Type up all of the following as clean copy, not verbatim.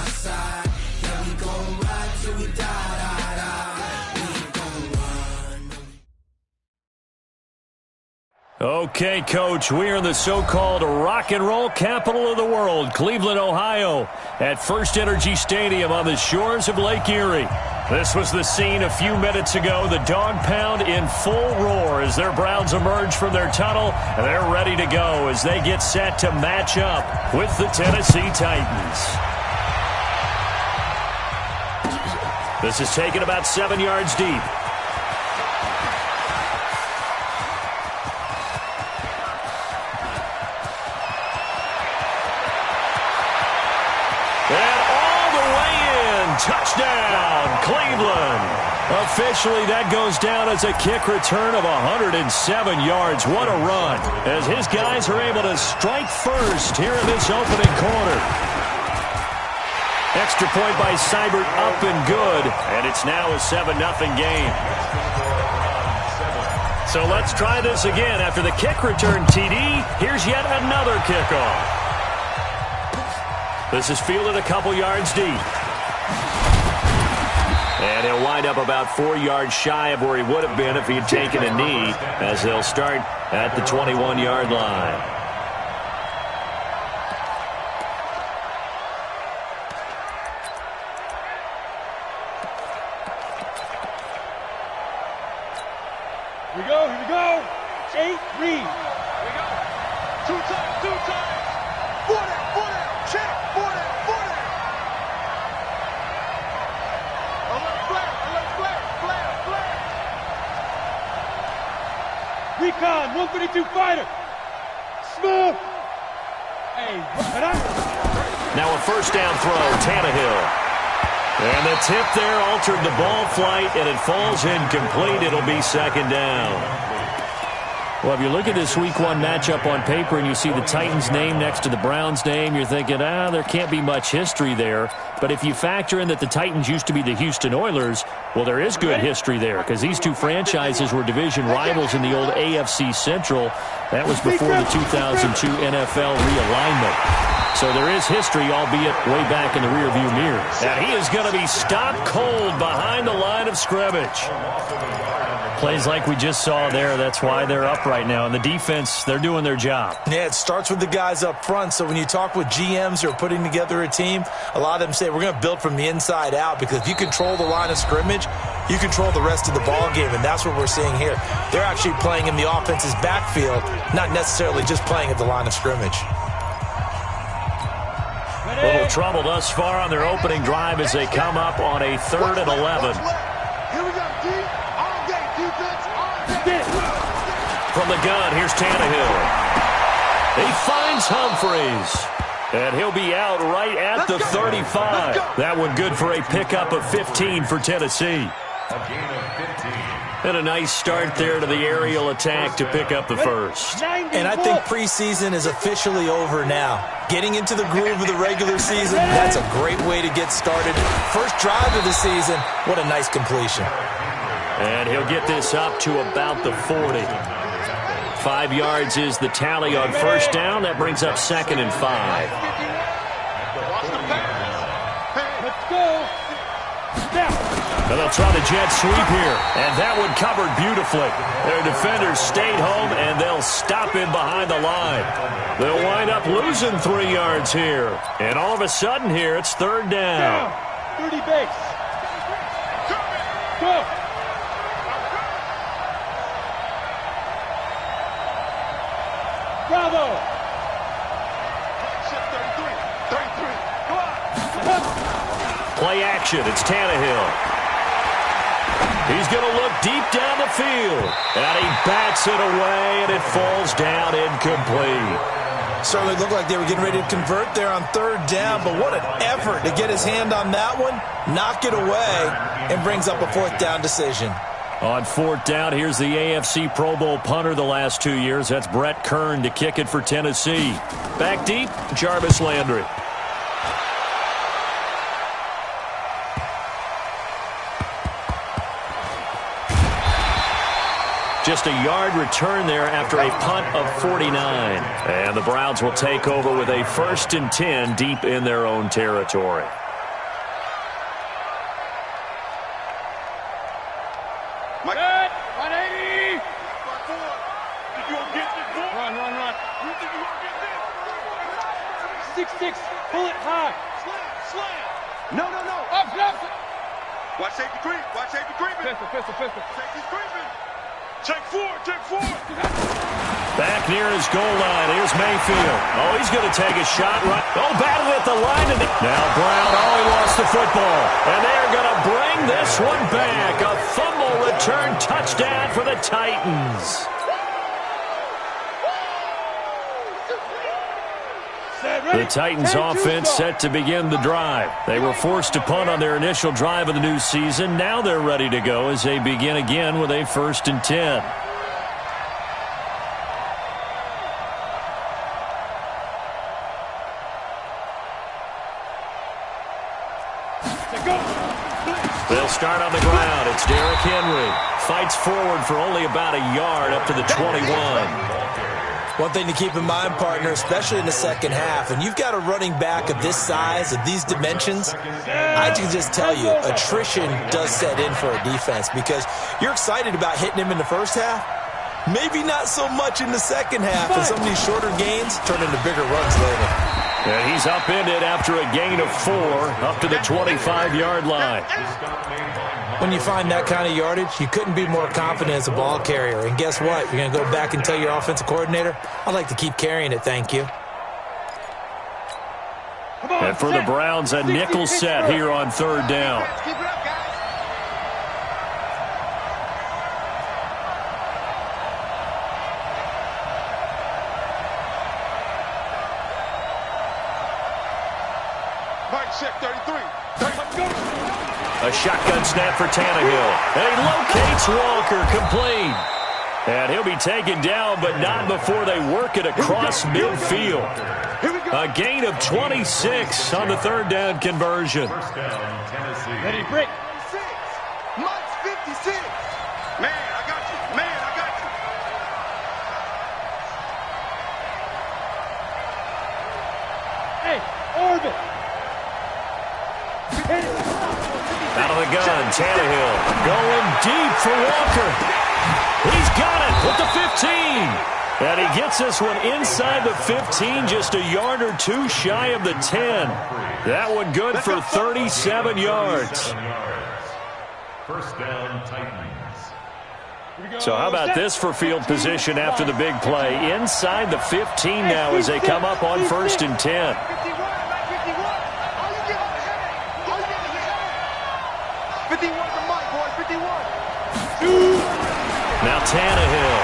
side. Yeah, we gon' ride till we die, die, die. We ain't gon' run. Okay, Coach, we are in the so-called rock and roll capital of the world, Cleveland, Ohio, at First Energy Stadium on the shores of Lake Erie. This was the scene a few minutes ago, the dog pound in full roar as their Browns emerge from their tunnel, and they're ready to go as they get set to match up with the Tennessee Titans. This is taken about 7 yards deep. Touchdown, Cleveland. Officially, that goes down as a kick return of 107 yards. What a run, as his guys are able to strike first here in this opening quarter. Extra point by Seibert, up and good, and it's now a 7-0 game. So let's try this again. After the kick return TD, here's yet another kickoff. This is fielded a couple yards deep. And he'll wind up about 4 yards shy of where he would have been if he had taken a knee, as they'll start at the 21-yard line. Here we go. 8, read. Here we go. Two times. 4 down, check. 4 down. Recon, 132 fighter. Smooth. Hey, now a first down throw, Tannehill. And the tip there altered the ball flight, and it falls incomplete. It'll be second down. Well, if you look at this Week 1 matchup on paper and you see the Titans' name next to the Browns' name, you're thinking, there can't be much history there. But if you factor in that the Titans used to be the Houston Oilers, well, there is good history there because these two franchises were division rivals in the old AFC Central. That was before the 2002 NFL realignment. So there is history, albeit way back in the rearview mirror. And he is going to be stopped cold behind the line of scrimmage. Plays like we just saw there. That's why they're up right now. And the defense, they're doing their job. Yeah, it starts with the guys up front. So when you talk with GMs who are putting together a team, a lot of them say we're going to build from the inside out, because if you control the line of scrimmage, you control the rest of the ball game, and that's what we're seeing here. They're actually playing in the offense's backfield, not necessarily just playing at the line of scrimmage. A little trouble thus far on their opening drive as they come up on a 3rd and 11. Here we go, D. All day, defense, all day. From the gun, here's Tannehill. He finds Humphreys. And he'll be out right at the 35. That one good for a pickup of 15 for Tennessee. And a nice start there to the aerial attack to pick up the first. And I think preseason is officially over now. Getting into the groove of the regular season, that's a great way to get started. First drive of the season, what a nice completion. And he'll get this up to about the 40. 5 yards is the tally on first down. That brings up 2nd and 5. Let's go. And they'll try the jet sweep here. And that one covered beautifully. Their defenders stayed home, and they'll stop him behind the line. They'll wind up losing 3 yards here. And all of a sudden here, it's 3rd down. 30 base. Go. Bravo. 33. Go on. Play action. It's Tannehill. He's going to look deep down the field. And he bats it away, and it falls down incomplete. Certainly looked like they were getting ready to convert there on 3rd down, but what an effort to get his hand on that one, knock it away, and brings up a 4th down decision. On 4th down, here's the AFC Pro Bowl punter the last 2 years. That's Brett Kern to kick it for Tennessee. Back deep, Jarvis Landry. Just a yard return there after a punt of 49. And the Browns will take over with a 1st and 10 deep in their own territory. 6'6", pull it high. Slam. No. Up. Watch safety creep. Watch safety creeping. Pistol. Safety's creeping. Check four. Back near his goal line. Here's Mayfield. Oh, he's going to take a shot. Right. Oh, batted at the line. Now Brown. Oh, he lost the football. And they're going to bring this one back. A fumble return touchdown for the Titans. The Titans offense set to begin the drive. They were forced to punt on their initial drive of the new season. Now they're ready to go as they begin again with a 1st and 10. They'll start on the ground. It's Derrick Henry. Fights forward for only about a yard up to the 21. One thing to keep in mind, partner, especially in the second half, and you've got a running back of this size, of these dimensions, I can just tell you, attrition does set in for a defense because you're excited about hitting him in the first half. Maybe not so much in the second half, and some of these shorter gains turn into bigger runs later. And he's upended after a gain of 4 up to the 25-yard line. When you find that kind of yardage, you couldn't be more confident as a ball carrier. And guess what? You're going to go back and tell your offensive coordinator, I'd like to keep carrying it, thank you. And for the Browns, a nickel set here on 3rd down. Keep it up, guys. Mike, check 33. A shotgun snap for Tannehill. And he locates Walker, complete. And he'll be taken down, but not before they work it across midfield. A gain of 26 on the 3rd down conversion. Ready, break. Mike's 56. Man, I got you. Hey, orbit. Out of the gun, Tannehill going deep for Walker. He's got it with the 15. And he gets this one inside the 15, just a yard or 2 shy of the 10. That one good for 37 yards. 1st down, Titans. So how about this for field position after the big play? Inside the 15 now as they come up on 1st and 10. Now Tannehill.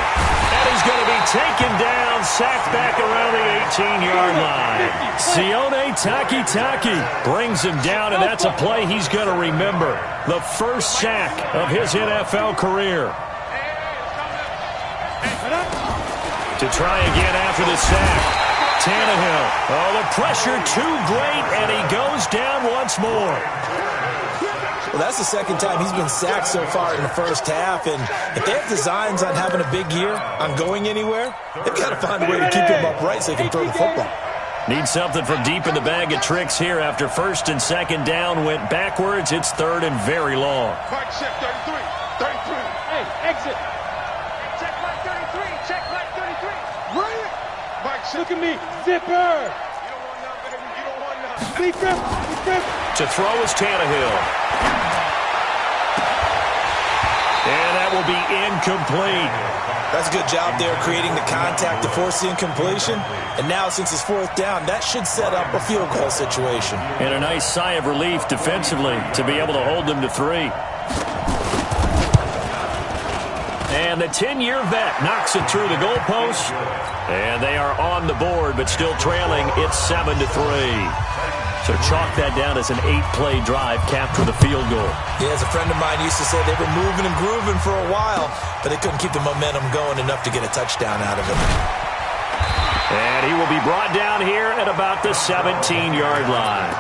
And he's going to be taken down, sacked back around the 18-yard line. Sione Takitaki brings him down, and that's a play he's going to remember. The first sack of his NFL career. To try again after the sack. Tannehill. Oh, the pressure too great, and he goes down once more. Well, that's the second time he's been sacked so far in the first half, and if they have designs on having a big year, on going anywhere, they've got to find a way to keep him upright so they can throw the football. Need something from deep in the bag of tricks here after 1st and 2nd down went backwards. It's 3rd and very long. Mike, check 33. Hey, exit. Check Mike 33. Check Mike 33. Bring it. Mike, check. Look at me. Zipper. You don't want none, baby. You don't want none. Sleep grip. To throw is Tannehill. And that will be incomplete. That's a good job there creating the contact to force the incompletion. And now since it's 4th down, that should set up a field goal situation. And a nice sigh of relief defensively to be able to hold them to 3. And the 10-year vet knocks it through the goalpost. And they are on the board, but still trailing. It's 7-3. So chalk that down as an 8-play drive capped with a field goal. Yeah, as a friend of mine used to say, they were moving and grooving for a while, but they couldn't keep the momentum going enough to get a touchdown out of it. And he will be brought down here at about the 17-yard line.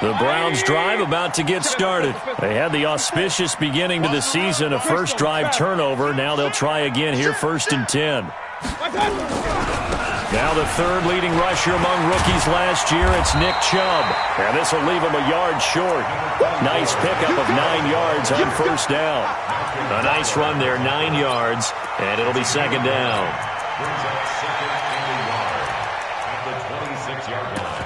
The Browns drive about to get started. They had the auspicious beginning to the season, a first drive turnover. Now they'll try again here, 1st and 10. Now the third leading rusher among rookies last year, it's Nick Chubb. And this will leave him a yard short. Nice pickup of 9 yards on first down. A nice run there, 9 yards, and it'll be second down. Brings up second and a yard at the 26-yard line.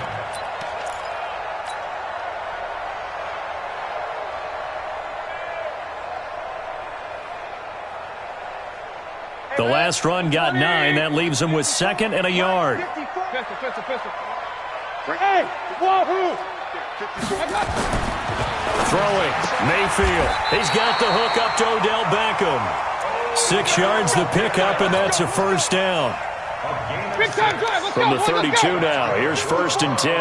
The last run got 9. That leaves him with second and a yard. Pistol. Hey, wahoo! Throwing, Mayfield. He's got the hook up to Odell Beckham. 6 yards the pickup, and that's a first down. Big time drive. Let's From go. the 32 now, here's first and 10.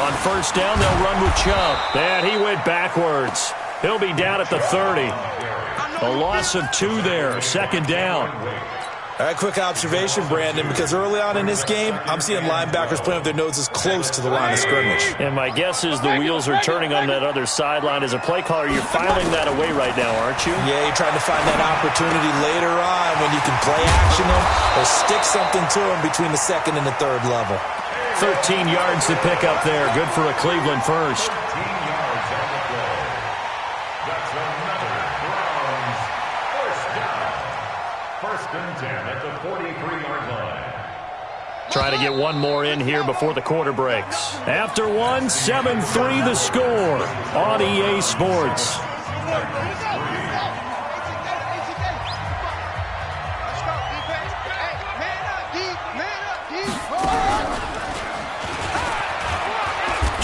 On first down, they'll run with Chubb. And he went backwards. He'll be down at the 30. A loss of 2 there, second down. All right, quick observation, Brandon, because early on in this game, I'm seeing linebackers playing with their noses close to the line of scrimmage. And my guess is the wheels are turning on that other sideline. As a play caller, you're filing that away right now, aren't you? Yeah, you're trying to find that opportunity later on when you can play action them or stick something to them between the second and the third level. 13 yards to pick up there. Good for a Cleveland first. 13 yards on the play. That's another Browns first down. First and 10 at the 43-yard line. Trying to get one more in here before the quarter breaks. After one, 7-3 the score on EA Sports.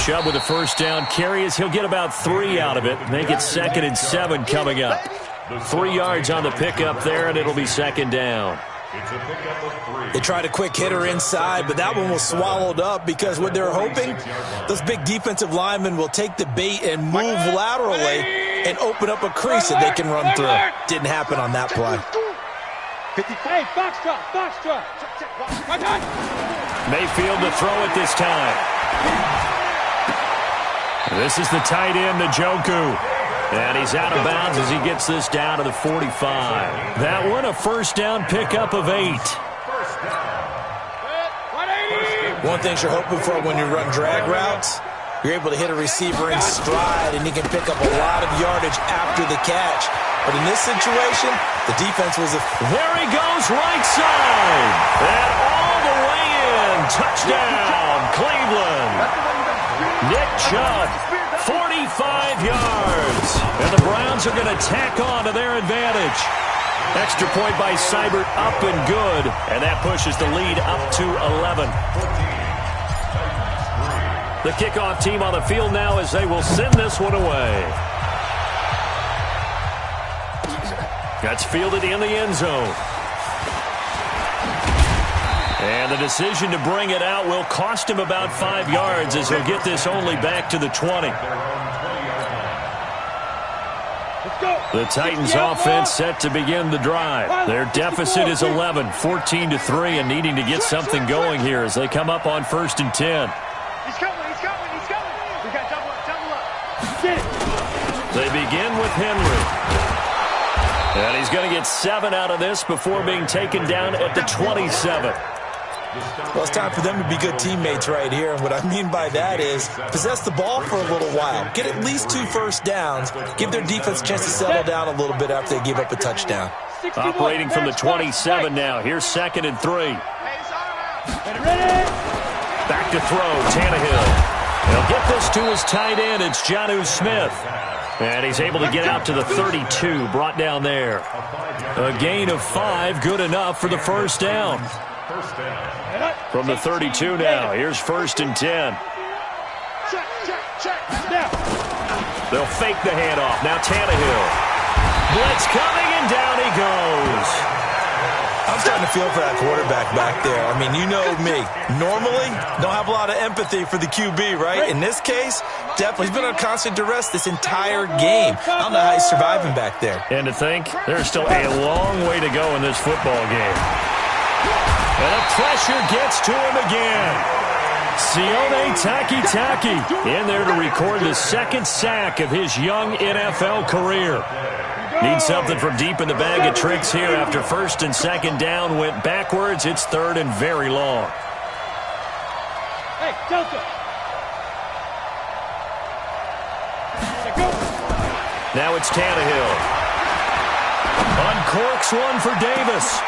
Chubb with a first down carry as he'll get about 3 out of it. Make it second and 7 coming up. 3 yards on the pickup there, and it'll be second down. It's a pickup of 3. They tried a quick hitter inside, but that one was swallowed up because what they're hoping, those big defensive linemen will take the bait and move laterally and open up a crease that they can run through. Didn't happen on that play. Hey, box drop. Mayfield to throw it this time. This is the tight end, Njoku. And he's out of bounds as he gets this down to the 45. That one, a first down pickup of 8. One thing you're hoping for when you run drag routes, you're able to hit a receiver in stride and he can pick up a lot of yardage after the catch. But in this situation, the defense was There he goes, right side. And all the way in. Touchdown, Cleveland. Nick Chubb, 45 yards. And the Browns are going to tack on to their advantage. Extra point by Seibert, up and good. And that pushes the lead up to 11. The kickoff team on the field now as they will send this one away. That's fielded in the end zone. And the decision to bring it out will cost him about 5 yards as he'll get this only back to the 20. The Titans offense set to begin the drive. Their deficit is 11, 14-3, and needing to get something going here as they come up on first and 10. He's coming. We got double up. Get it. They begin with Henry. And he's going to get 7 out of this before being taken down at the 27. Well, it's time for them to be good teammates right here. And what I mean by that is possess the ball for a little while. Get at least 2 first downs. Give their defense a chance to settle down a little bit after they give up a touchdown. Operating from the 27 now. Here's second and 3. Back to throw, Tannehill. He'll get this to his tight end. It's Jonnu Smith. And he's able to get out to the 32, brought down there. A gain of 5, good enough for the first down. From the 32 now, here's first and 10. They'll fake the handoff. Now Tannehill. Blitz coming, and down he goes. I'm starting to feel for that quarterback back there. I mean, you know me. Normally, don't have a lot of empathy for the QB, right? In this case, definitely. He's been under constant duress this entire game. I don't know how he's surviving back there. And to think, there's still a long way to go in this football game. And the pressure gets to him again. Sione Takitaki in there to record the second sack of his young NFL career. Need something from deep in the bag of tricks here after first and second down went backwards. It's third and very long. Hey, Delta. Now it's Tannehill. Uncorks one for Davis.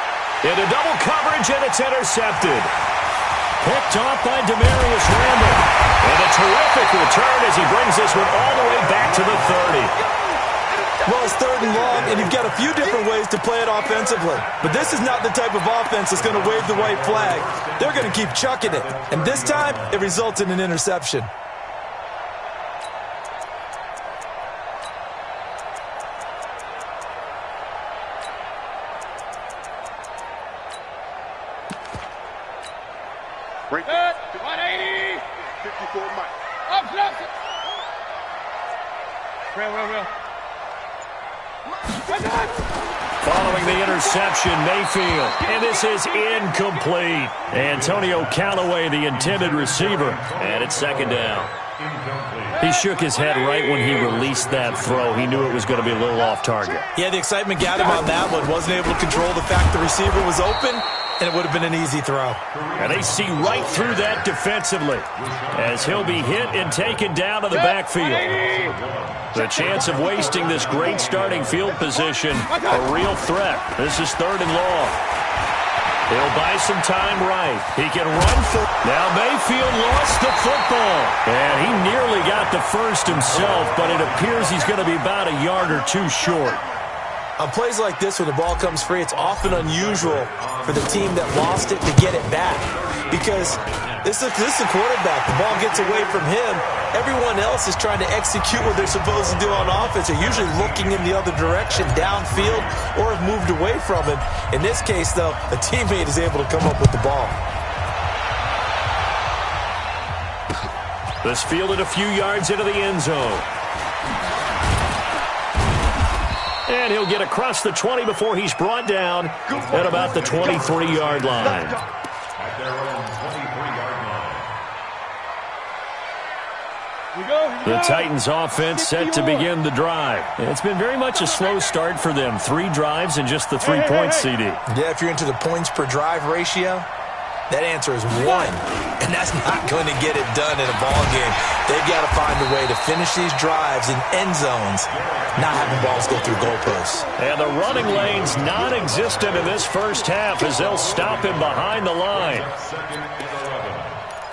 Into double coverage, and it's intercepted. Picked off by Demarius Randall. And a terrific return as he brings this one all the way back to the 30. Well, it's third and long, and you've got a few different ways to play it offensively. But this is not the type of offense that's going to wave the white flag. They're going to keep chucking it. And this time, it results in an interception. Break it. 180. 54 Mike. Up, left. Real. Following the interception, Mayfield. And this is incomplete. Antonio Callaway, the intended receiver. And it's second down. He shook his head right when he released that throw. He knew it was going to be a little off target. Yeah, the excitement got him on that one. Wasn't able to control the fact the receiver was open, and it would have been an easy throw. And they see right through that defensively as he'll be hit and taken down to the backfield. The chance of wasting this great starting field position, a real threat. This is third and long. He'll buy some time right. He can run for... Now Mayfield lost the football. And he nearly got the first himself, but it appears he's going to be about a yard or two short. On plays like this, when the ball comes free, it's often unusual for the team that lost it to get it back. Because this is a quarterback. The ball gets away from him. Everyone else is trying to execute what they're supposed to do on offense. They're usually looking in the other direction, downfield, or have moved away from him. In this case, though, a teammate is able to come up with the ball. This fielded a few yards into the end zone. And he'll get across the 20 before he's brought down at about the 23-yard line. At their own 23-yard line. The Titans offense set to begin the drive. It's been very much a slow start for them. 3 drives and just the 3 points, CD. Yeah, if you're into the points per drive ratio, that answer is 1. And that's not going to get it done in a ball game. They've got to find a way to finish these drives in end zones, not having balls go through goalposts. And the running lane's non-existent in this first half as they'll stop him behind the line. Second and 11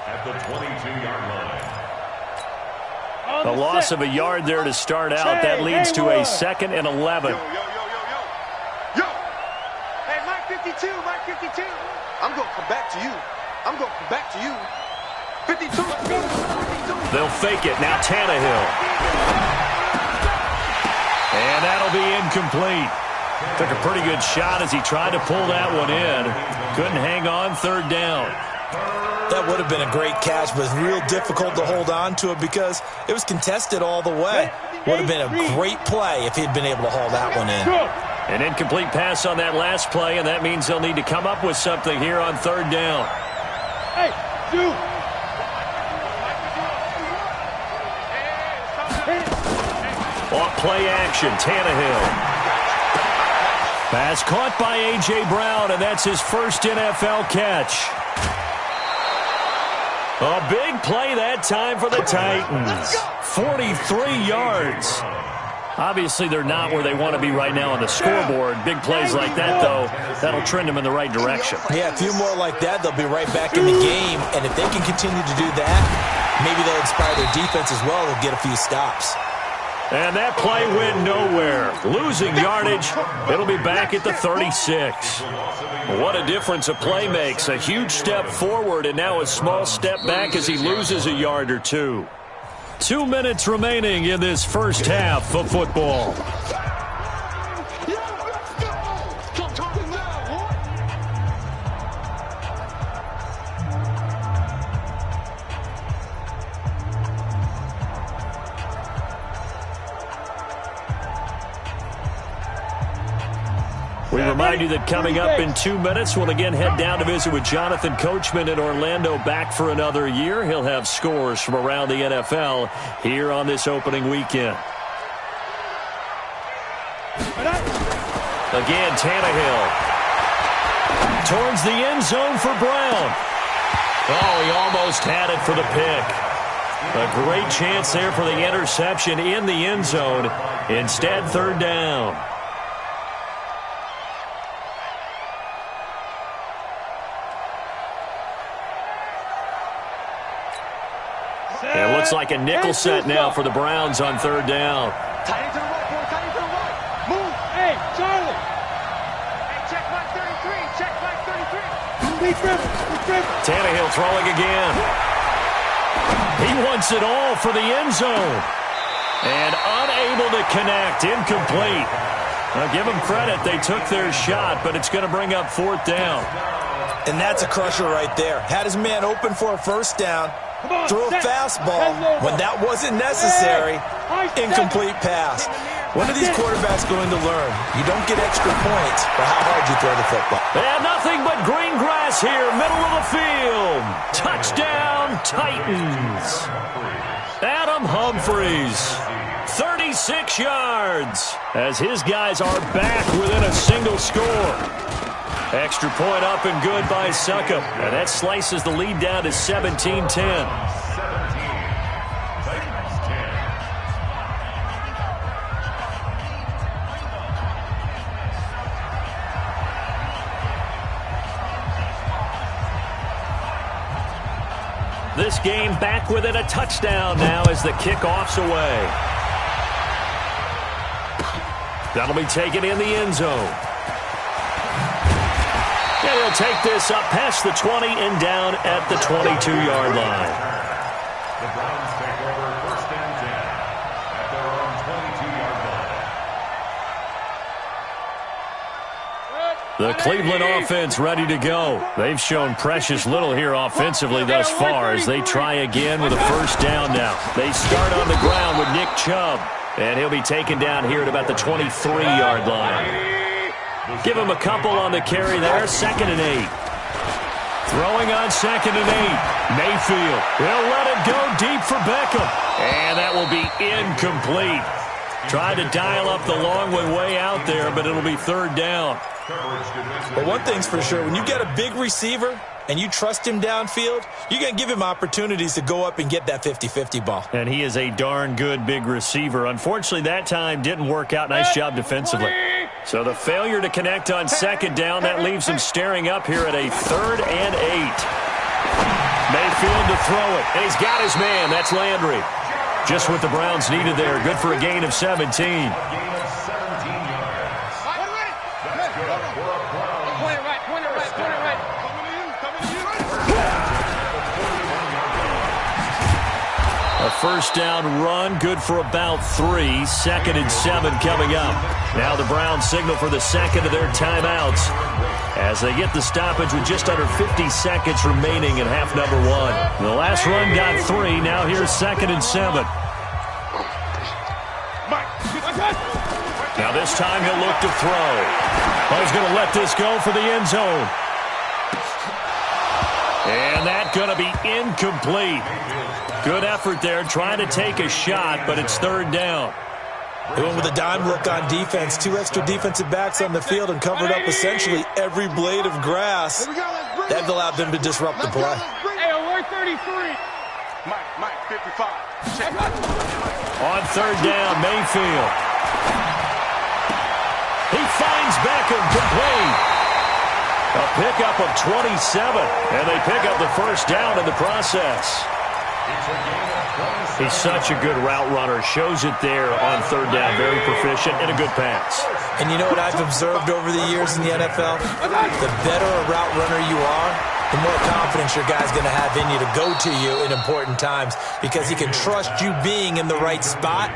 at the 22-yard line. The loss of a yard there to start out. That leads to a second and 11. Yo. Hey, Mike 52. I'm going to come back to you. 52. They'll fake it. Now Tannehill. And that'll be incomplete. Took a pretty good shot as he tried to pull that one in. Couldn't hang on, third down. That would have been a great catch, but it's real difficult to hold on to it because it was contested all the way. Would have been a great play if he'd been able to haul that one in. An incomplete pass on that last play, and that means they'll need to come up with something here on third down. Hey, dude. Off play action, Tannehill. Pass caught by A.J. Brown, and that's his first NFL catch. A big play that time for the Titans. 43 yards. Obviously, they're not where they want to be right now on the scoreboard. Big plays like that, though, that'll trend them in the right direction. Yeah, a few more like that, they'll be right back in the game. And if they can continue to do that, maybe they'll inspire their defense as well. They'll get a few stops. And that play went nowhere. Losing yardage. It'll be back at the 36. What a difference a play makes. A huge step forward and now a small step back as he loses a yard or two. 2 minutes remaining in this first half of football. We remind you that coming up in 2 minutes, we'll again head down to visit with Jonathan Coachman in Orlando, back for another year. He'll have scores from around the NFL here on this opening weekend. Again, Tannehill. Towards the end zone for Brown. Oh, he almost had it for the pick. A great chance there for the interception in the end zone. Instead, third down. It looks like a nickel set now for the Browns on third down. Tight end to the right, boy. Tight end to the right. Move. Hey, Charlie. Hey, check back 33. Check back 33. Be dribble. Be dribble. Tannehill throwing again. He wants it all for the end zone. And unable to connect. Incomplete. Now, give them credit. They took their shot, but it's going to bring up fourth down. And that's a crusher right there. Had his man open for a first down. Threw a fastball when that wasn't necessary. Incomplete pass. When are these quarterbacks going to learn? You don't get extra points for how hard you throw the football. They have nothing but green grass here, middle of the field. Touchdown, Titans. Adam Humphries, 36 yards, as his guys are back within a single score. Extra point up and good by Succop. And that slices the lead down to 17-10. 17. Titans 10. This game back within a touchdown now as the kickoff's away. That'll be taken in the end zone. And he'll take this up past the 20 and down at the 22-yard line. The Browns take over first and 10 at their own 22-yard line. The Cleveland offense ready to go. They've shown precious little here offensively thus far as they try again with a first down now. They start on the ground with Nick Chubb, and he'll be taken down here at about the 23-yard line. Give him a couple on the carry there, 2nd and 8. Throwing on 2nd and 8. Mayfield, he'll let it go deep for Beckham. And that will be incomplete. Tried to dial up the long way out there, but it'll be third down. But one thing's for sure, when you get a big receiver and you trust him downfield, you're going to give him opportunities to go up and get that 50-50 ball. And he is a darn good big receiver. Unfortunately, that time didn't work out. Nice job defensively. So the failure to connect on 2nd down, that leaves him staring up here at a 3rd and 8. Mayfield to throw it, and he's got his man. That's Landry. Just what the Browns needed there. Good for a gain of 17. Gain of 17 yards. That's good for a Browns. Point it right. Point it right. Point it right. A first down run, good for about 3. 2nd and 7 coming up. Now the Browns signal for the second of their timeouts as they get the stoppage with just under 50 seconds remaining in half number 1. The last run got 3. Now here's 2nd and 7. Now this time he'll look to throw. Oh, he's going to let this go for the end zone. And that's going to be incomplete. Good effort there, trying to take a shot, but it's third down. They went with a dime look on defense. 2 extra defensive backs on the field and covered up essentially every blade of grass. That allowed them to disrupt the play. Hey, alert 33. Mike, 55. Check. On third down, Mayfield. He finds Beckham complete. A pickup of 27, and they pick up the first down in the process. He's such a good route runner. Shows it there on third down. Very proficient and a good pass. And you know what I've observed over the years in the NFL? The better a route runner you are, the more confidence your guy's going to have in you to go to you in important times because he can trust you being in the right spot,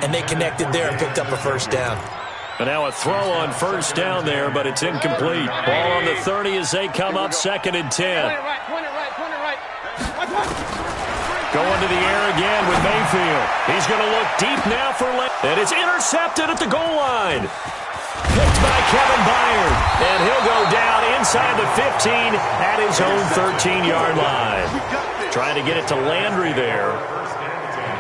and they connected there and picked up a first down. And now a throw on first down there, but it's incomplete. Ball on the 30 as they come up 2nd and 10. Point it right. Point it right. Point it right. Going to the air again with Mayfield. He's going to look deep now for and it's intercepted at the goal line. Picked by Kevin Byard, and he'll go down inside the 15 at his own 13-yard line. Trying to get it to Landry there.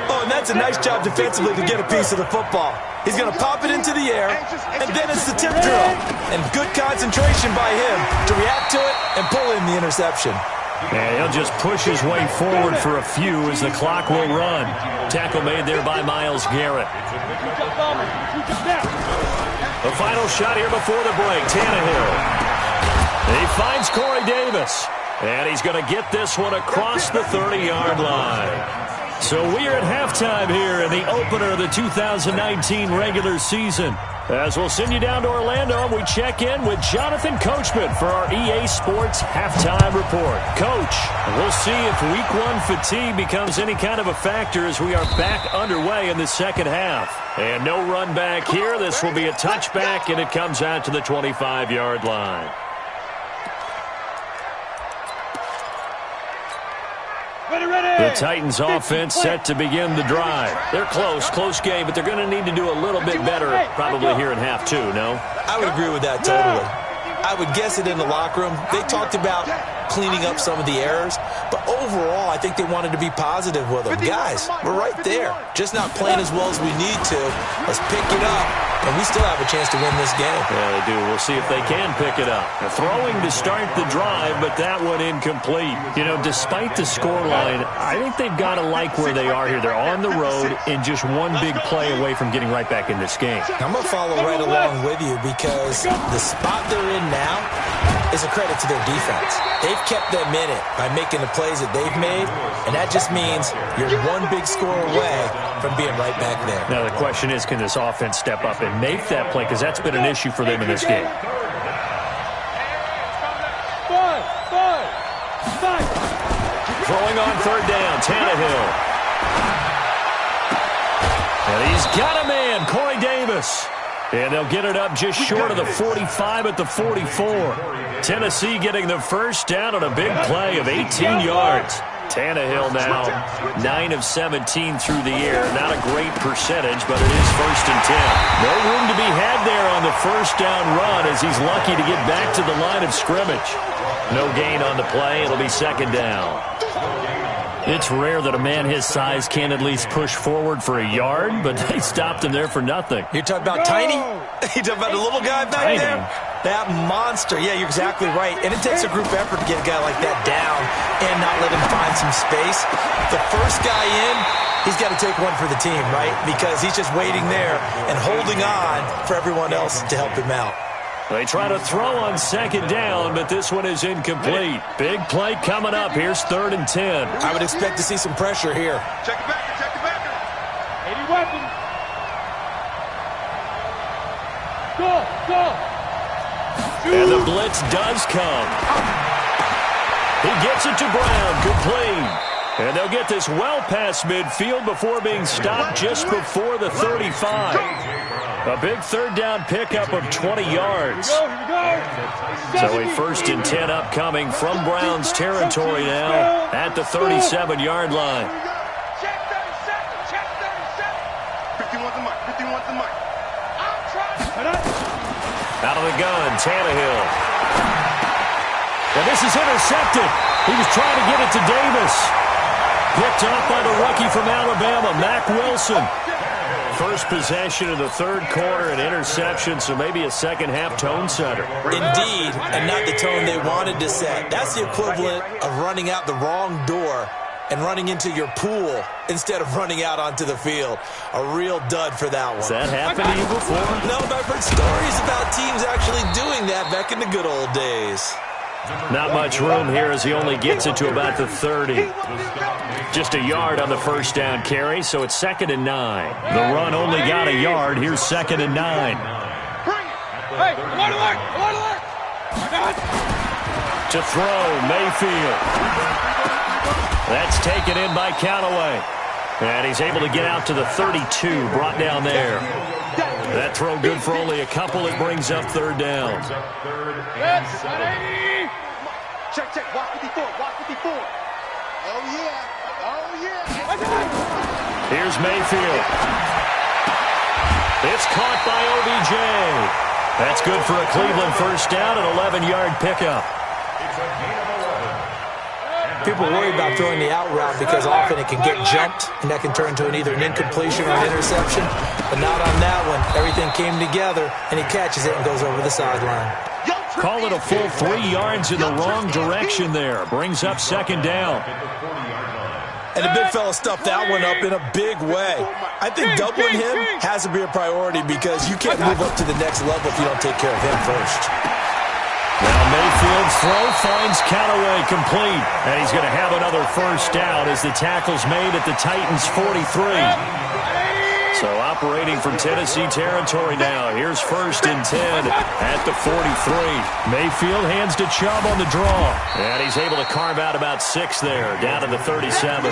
Oh, and that's a nice job defensively to get a piece of the football. He's going to pop it into the air, and then it's the tip drill. And good concentration by him to react to it and pull in the interception. And he'll just push his way forward for a few as the clock will run. Tackle made there by Myles Garrett. The final shot here before the break, Tannehill. He finds Corey Davis. And he's going to get this one across the 30-yard line. So we are at halftime here in the opener of the 2019 regular season. As we'll send you down to Orlando, and we check in with Jonathan Coachman for our EA Sports Halftime Report. Coach, we'll see if Week 1 fatigue becomes any kind of a factor as we are back underway in the second half. And no run back here. This will be a touchback, and it comes out to the 25-yard line. The Titans offense set to begin the drive. They're close game, but they're going to need to do a little bit better probably here in half two, no? I would agree with that totally. I would guess it in the locker room. They talked about cleaning up some of the errors, but overall, I think they wanted to be positive with them. Guys, we're right there. Just not playing as well as we need to. Let's pick it up, and we still have a chance to win this game. Yeah, they do. We'll see if they can pick it up. They're throwing to start the drive, but that one incomplete. You know, despite the scoreline, I think they've got to like where they are here. They're on the road and just one big play away from getting right back in this game. I'm going to follow right along with you because the spot they're in now is a credit to their defense. They've kept them in it by making the plays that they've made, and that just means you're one big score away from being right back there. Now, the question is, can this offense step up and make that play? Because that's been an issue for them in this game. Throwing on third down, Tannehill. And he's got a man, Corey Davis. And they'll get it up just short of the 45 at the 44. Tennessee getting the first down on a big play of 18 yards. Tannehill now 9 of 17 through the air. Not a great percentage, but it is 1st and 10. No room to be had there on the first down run as he's lucky to get back to the line of scrimmage. No gain on the play. It'll be 2nd down. It's rare that a man his size can at least push forward for a yard, but they stopped him there for nothing. You're talking about Tiny? You're talking about the little guy back Tiny. there? That monster. Yeah, you're exactly right. And it takes a group effort to get a guy like that down and not let him find some space. The first guy in, he's got to take one for the team, right? Because he's just waiting there and holding on for everyone else to help him out. They try to throw on 2nd down, but this one is incomplete. Big play coming up. Here's 3rd and 10. I would expect to see some pressure here. Check it back, check it back. 80 weapons. Go. And the blitz does come. He gets it to Brown, complete. And they'll get this well past midfield before being stopped just before the 35. A big 3rd down pickup of 20 yards. Here we go. So a 1st and 10 upcoming from Browns territory now at the 37-yard line. Check 37, check 37. 51's the mic, 51's the mic. I'm trying. Out of the gun, Tannehill. And this is intercepted. He was trying to get it to Davis. Picked off by the rookie from Alabama, Mack Wilson. First possession of the 3rd quarter, an interception, so maybe a second-half tone setter. Indeed, and not the tone they wanted to set. That's the equivalent of running out the wrong door and running into your pool instead of running out onto the field. A real dud for that one. Has that happened to you before? No, but I've heard stories about teams actually doing that back in the good old days. Not much room here as he only gets it to about the 30. Just a yard on the first down carry, so it's 2nd and 9. The run only got a yard. Here's 2nd and 9. Hey, alert! To throw, Mayfield. That's taken in by Callaway. And he's able to get out to the 32, brought down there. That throw good for only a couple. It brings up 3rd down. Check, watch 54, watch 54. Oh, yeah. Here's Mayfield. It's caught by OBJ. That's good for a Cleveland first down, an 11-yard pickup. It's a gain of 11. And People worry about throwing the out route because often it can get jumped, and that can turn into either an incompletion or an interception. But not on that one. Everything came together, and he catches it and goes over the sideline. Call it a full 3 yards in the wrong direction there. Brings up second down. And the big fella stuffed that one up in a big way. I think doubling him has to be a priority because you can't move up to the next level if you don't take care of him first. Now Mayfield's throw finds Callaway complete. And he's going to have another first down as the tackle's made at the Titans' 43. So operating from Tennessee territory now. Here's 1st and 10 at the 43. Mayfield hands to Chubb on the draw. And he's able to carve out about 6 there, down to the 37.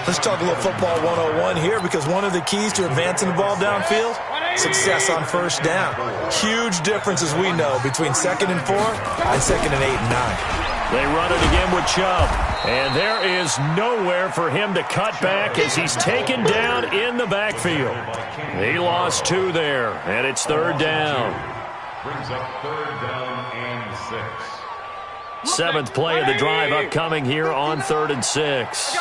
Let's talk a little football 101 here because one of the keys to advancing the ball downfield, success on first down. Huge difference, as we know, between 2nd and 4 and 2nd and 8 and 9. They run it again with Chubb. And there is nowhere for him to cut back as he's taken down in the backfield. He lost 2 there, and it's 3rd down. Brings up 3rd down and 6. 7th play of the drive upcoming here on 3rd and 6.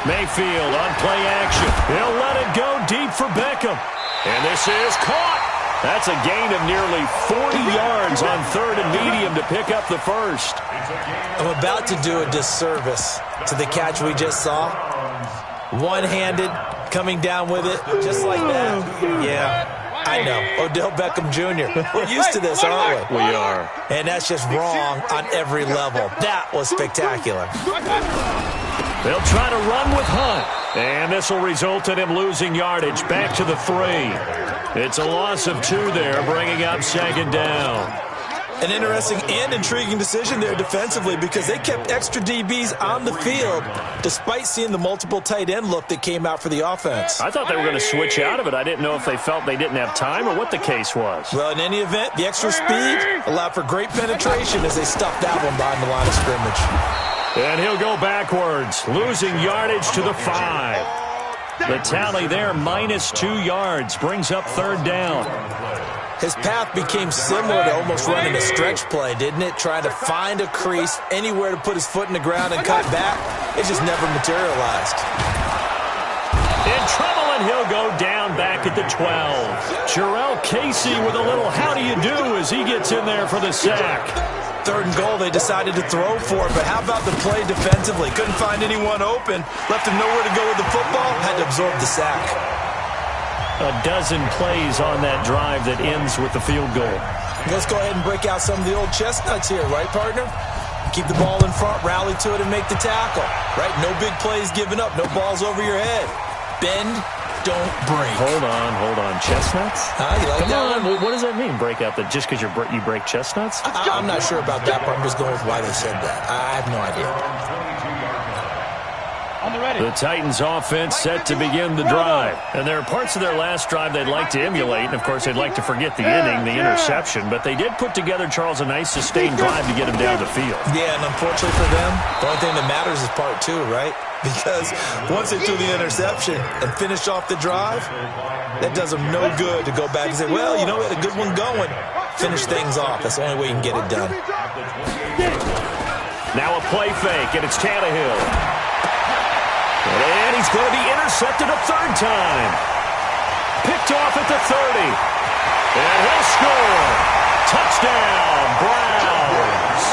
Mayfield on play action. He'll let it go deep for Beckham. And this is caught. That's a gain of nearly 40 yards on 3rd and medium to pick up the first. I'm about to do a disservice to the catch we just saw. One-handed, coming down with it, just like that. Yeah, I know. Odell Beckham Jr. We're used to this, aren't we? We are. And that's just wrong on every level. That was spectacular. They'll try to run with Hunt. And this will result in him losing yardage back to the 3. It's a loss of 2 there, bringing up 2nd down. An interesting and intriguing decision there defensively because they kept extra DBs on the field despite seeing the multiple tight end look that came out for the offense. I thought they were going to switch out of it. I didn't know if they felt they didn't have time or what the case was. Well, in any event, the extra speed allowed for great penetration as they stuffed that one behind the line of scrimmage. And he'll go backwards, losing yardage to the 5. The tally there, minus 2 yards, brings up 3rd down. His path became similar to almost running a stretch play, didn't it? Trying to find a crease, anywhere to put his foot in the ground and cut back. It just never materialized. In trouble, and he'll go down back at the 12. Jarrell Casey with a little how do you do as he gets in there for the sack. 3rd and goal, they decided to throw for it, but how about the play defensively? Couldn't find anyone open, left him nowhere to go with the football, had to absorb the sack. A dozen plays on that drive that ends with the field goal. Let's go ahead and break out some of the old chestnuts here, right, partner? Keep the ball in front, rally to it, and make the tackle, right? No big plays given up, no balls over your head. Bend, don't break. Hold on. Chestnuts? You like Come that on. one? What does that mean, break out? Just because you break chestnuts? I'm not sure about that part. I'm just going with why they said that. I have no idea. On the ready. The Titans offense set to begin the drive. And there are parts of their last drive they'd like to emulate. And, of course, they'd like to forget the inning, the interception. But they did put together, Charles, a nice sustained drive to get him down the field. Yeah, and unfortunately for them, the only thing that matters is part 2, right? Because once they threw the interception and finished off the drive, that does them no good to go back and say, well, you know, we had a good one going. Finish things off. That's the only way you can get it done. Now a play fake, and it's Tannehill. And he's going to be intercepted a 3rd time. Picked off at the 30. And he'll score. Touchdown, Browns.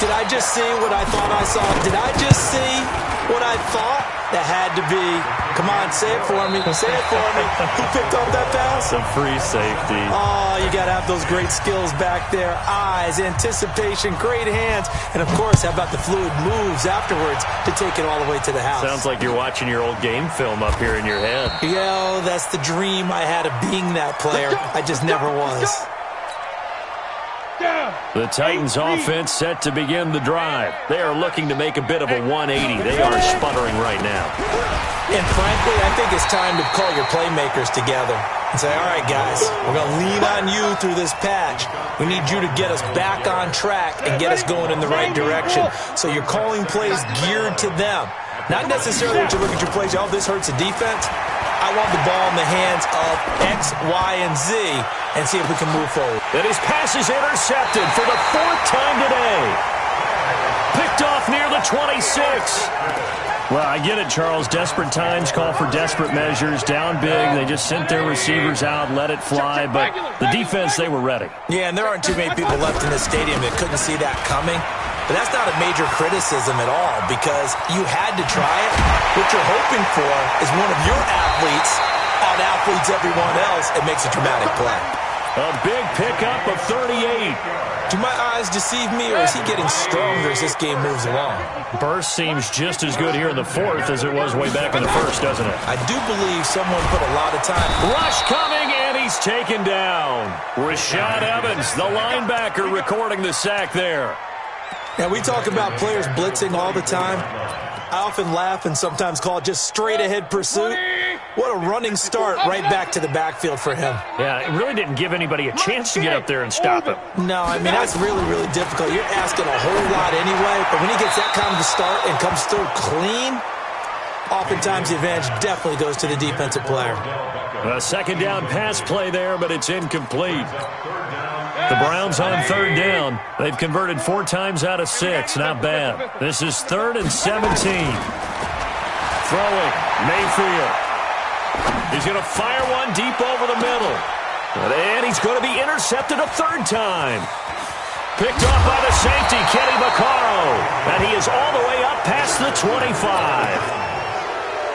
Did I just see what I thought I saw? Did I just see what I thought? That had to be. Come on, say it for me. Say it for me. Who picked up that pass? A free safety. Oh, you got to have those great skills back there. Eyes, anticipation, great hands. And, of course, how about the fluid moves afterwards to take it all the way to the house? Sounds like you're watching your old game film up here in your head. Yeah, that's the dream I had of being that player. I just never was. The Titans offense set to begin the drive. They are looking to make a bit of a 180. They are sputtering right now. And frankly, I think it's time to call your playmakers together and say, all right, guys, we're going to lean on you through this patch. We need you to get us back on track and get us going in the right direction. So you're calling plays geared to them. Not necessarily to look at your plays, oh, this hurts the defense. I want the ball in the hands of X, Y, and Z and see if we can move forward. And his pass is intercepted for the 4th time today. Picked off near the 26. Well, I get it, Charles. Desperate times call for desperate measures. Down big, they just sent their receivers out, let it fly. But the defense, they were ready. Yeah, and there aren't too many people left in this stadium that couldn't see that coming. But that's not a major criticism at all because you had to try it. What you're hoping for is one of your athletes out-athletes everyone else and makes a dramatic play. A big pickup of 38. Do my eyes deceive me, or is he getting stronger as this game moves along? Burst seems just as good here in the 4th as it was way back in the 1st, doesn't it? I do believe someone put a lot of time. Rush coming, and he's taken down. Rashad Evans, the linebacker, recording the sack there. Now, we talk about players blitzing all the time. I often laugh and sometimes call it just straight-ahead pursuit. What a running start right back to the backfield for him. Yeah, it really didn't give anybody a chance to get up there and stop him. No, I mean, that's really, really difficult. You're asking a whole lot anyway, but when he gets that kind of a start and comes through clean, oftentimes the advantage definitely goes to the defensive player. A 2nd down pass play there, but it's incomplete. The Browns on 3rd down. They've converted 4 times out of 6. Not bad. This is 3rd and 17. Throwing. Mayfield. He's going to fire one deep over the middle. And he's going to be intercepted a 3rd time. Picked off by the safety, Kenny Vaccaro. And he is all the way up past the 25.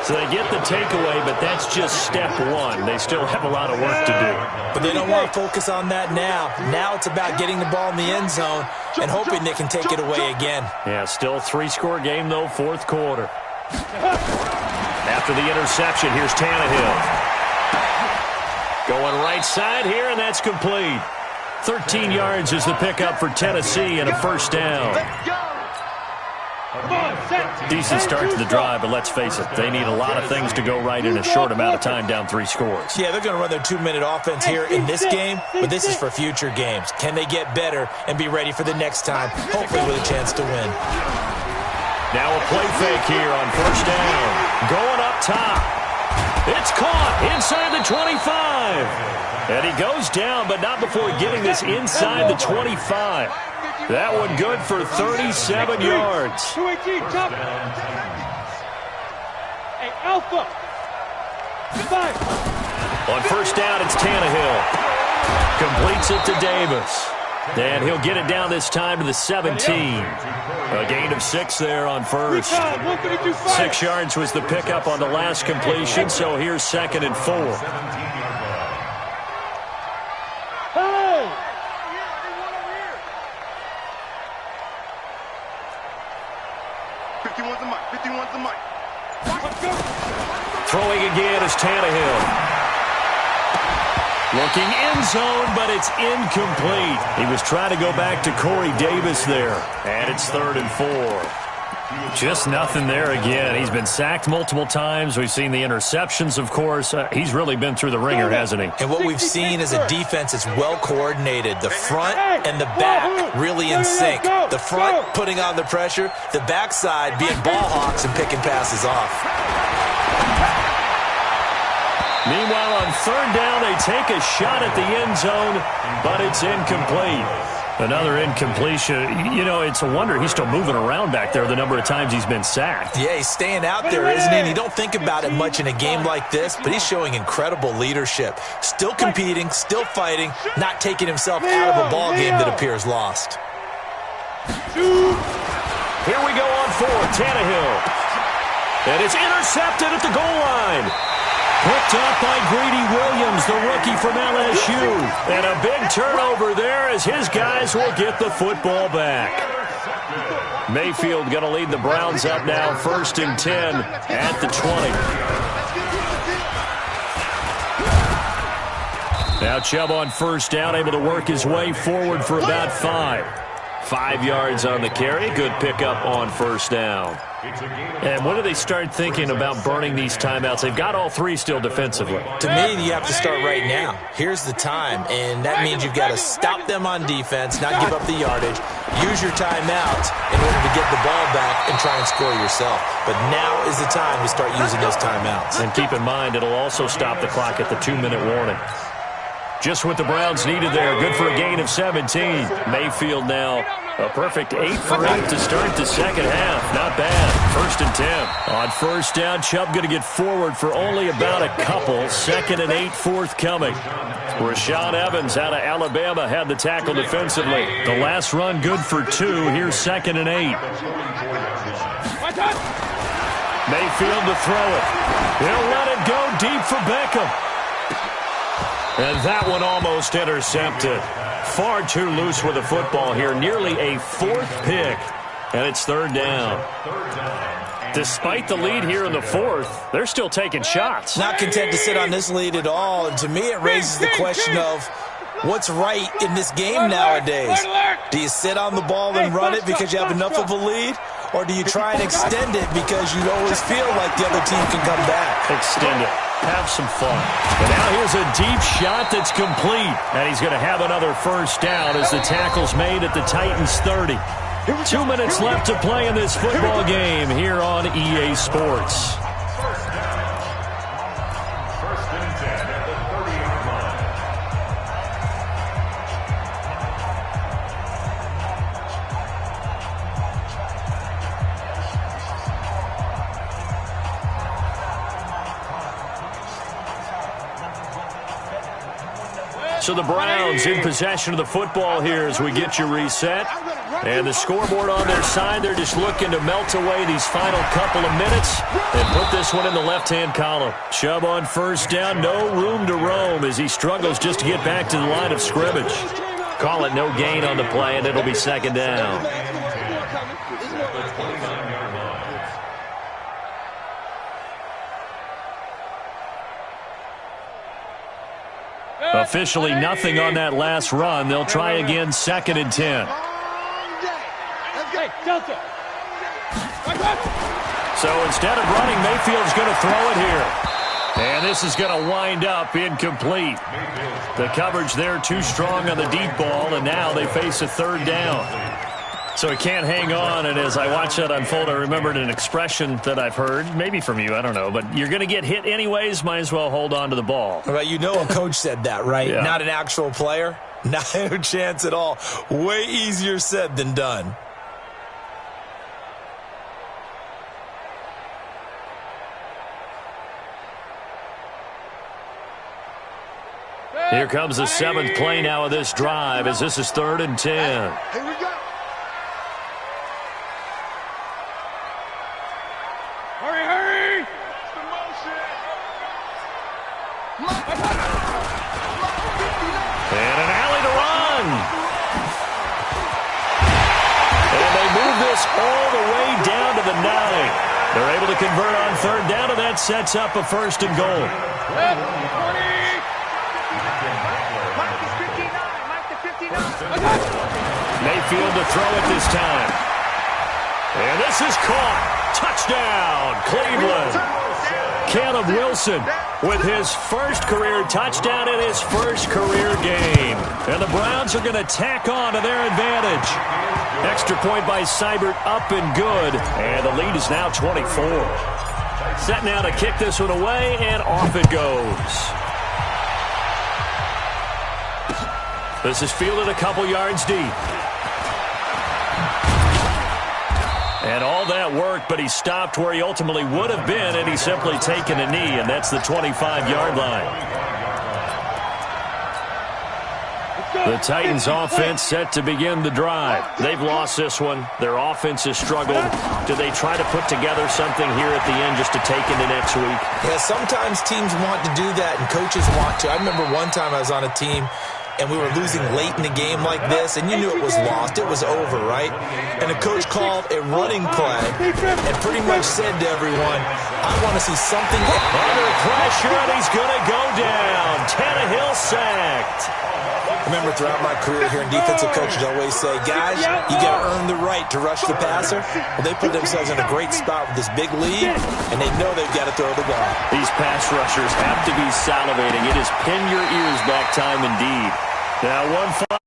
So they get the takeaway, but that's just step 1. They still have a lot of work to do. But they don't want to focus on that now. Now it's about getting the ball in the end zone and hoping they can take it away again. Yeah, still 3-score game, though, 4th quarter. After the interception, here's Tannehill. Going right side here, and that's complete. 13 yards is the pickup for Tennessee and a 1st down. Decent start to the drive, but let's face it, they need a lot of things to go right in a short amount of time down 3 scores. Yeah, they're going to run their 2-minute offense here in this game, but this is for future games. Can they get better and be ready for the next time, hopefully with a chance to win? Now a play fake here on 1st down. Going up top. It's caught inside the 25. And he goes down, but not before getting this inside the 25. That one good for 37 yards. 218, top. Hey, Alpha. Goodbye. On 1st down, it's Tannehill. Completes it to Davis. And he'll get it down this time to the 17. A gain of 6 there on 1st. 6 yards was the pickup on the last completion, so here's 2nd and 4. Hey! 51's the mic. 51's the mic. Throwing again is Tannehill. Looking end zone, but it's incomplete. He was trying to go back to Corey Davis there. And it's 3rd and 4. Just nothing there again. He's been sacked multiple times. We've seen the interceptions, of course. He's really been through the ringer, hasn't he? And what we've seen is a defense that's well coordinated. The front and the back really in sync. The front putting on the pressure, the backside being ball hawks and picking passes off. Meanwhile, on 3rd down, they take a shot at the end zone, but it's incomplete. Another incompletion. You know, it's a wonder he's still moving around back there the number of times he's been sacked. Yeah, he's staying out there, isn't he? And you don't think about it much in a game like this, but he's showing incredible leadership. Still competing, still fighting, not taking himself out of a ball game that appears lost. Here we go on 4th, Tannehill. And it's intercepted at the goal line. Picked up by Greedy Williams, the rookie from LSU. And a big turnover there as his guys will get the football back. Mayfield going to lead the Browns up now, 1st and 10 at the 20. Now Chubb on 1st down, able to work his way forward for about 5. 5 yards on the carry. Good pickup on 1st down. And when do they start thinking about burning these timeouts? They've got all three still defensively. To me, you have to start right now. Here's the time, and that means you've got to stop them on defense, not give up the yardage, use your timeouts in order to get the ball back and try and score yourself. But now is the time to start using those timeouts. And keep in mind, it'll also stop the clock at the 2-minute warning. Just what the Browns needed there. Good for a gain of 17. Mayfield now a perfect 8 for 8 to start the second half. Not bad. 1st and 10. On first down, Chubb going to get forward for only about a couple. 2nd and 8 forthcoming. Rashaan Evans out of Alabama had the tackle defensively. The last run good for 2. Here's 2nd and 8. Mayfield to throw it. He'll let it go deep for Beckham. And that one almost intercepted. Far too loose with the football here. Nearly a 4th pick. And it's 3rd down. Despite the lead here in the 4th, they're still taking shots. Not content to sit on this lead at all. And to me, it raises the question of what's right in this game nowadays. Do you sit on the ball and run it because you have enough of a lead? Or do you try and extend it because you always feel like the other team can come back? Extend it. Have some fun. And now here's a deep shot that's complete. And he's going to have another 1st down as the tackle's made at the Titans 30. 2 minutes left to play in this football game here on EA Sports. So the Browns in possession of the football here as we get you reset. And the scoreboard on their side, they're just looking to melt away these final couple of minutes and put this one in the left-hand column. Chubb on 1st down, no room to roam as he struggles just to get back to the line of scrimmage. Call it no gain on the play, and it'll be 2nd down. Officially nothing on that last run. They'll try again 2nd and 10. So instead of running, Mayfield's going to throw it here. And this is going to wind up incomplete. The coverage there too strong on the deep ball, and now they face a 3rd down. So he can't hang on, and as I watch that unfold, I remembered an expression that I've heard, maybe from you, I don't know, but you're going to get hit anyways, might as well hold on to the ball. Well, you know a coach said that, right? Yeah. Not an actual player. Not a chance at all. Way easier said than done. Here comes the 7th play now of this drive as this is 3rd and 10. Here we go. Hurry! It's the motion. And an alley to run. And they move this all the way down to the 9. They're able to convert on 3rd down, and that sets up a 1st and goal. Mayfield to throw it this time. And this is caught. Touchdown, Cleveland. Caleb Wilson with his 1st career touchdown in his 1st career game. And the Browns are going to tack on to their advantage. Extra point by Seibert up and good. And the lead is now 24. Set now to kick this one away, and off it goes. This is fielded a couple yards deep. And all that work, but he stopped where he ultimately would have been had he simply taken a knee, and that's the 25-yard line. The Titans offense set to begin the drive. They've lost this one. Their offense has struggled. Do they try to put together something here at the end just to take into next week? Yeah, sometimes teams want to do that and coaches want to. I remember one time I was on a team and we were losing late in the game like this, and you knew it was lost. It was over, right? And the coach called a running play and pretty much said to everyone, I want to see something. Under pressure, and he's going to go down. Tannehill sacked. Remember, throughout my career here in defensive coaches always say, guys, you got to earn the right to rush the passer. Well, they put themselves in a great spot with this big lead, and they know they've got to throw the ball. These pass rushers have to be salivating. It is pin your ears back time indeed. Now 1-5.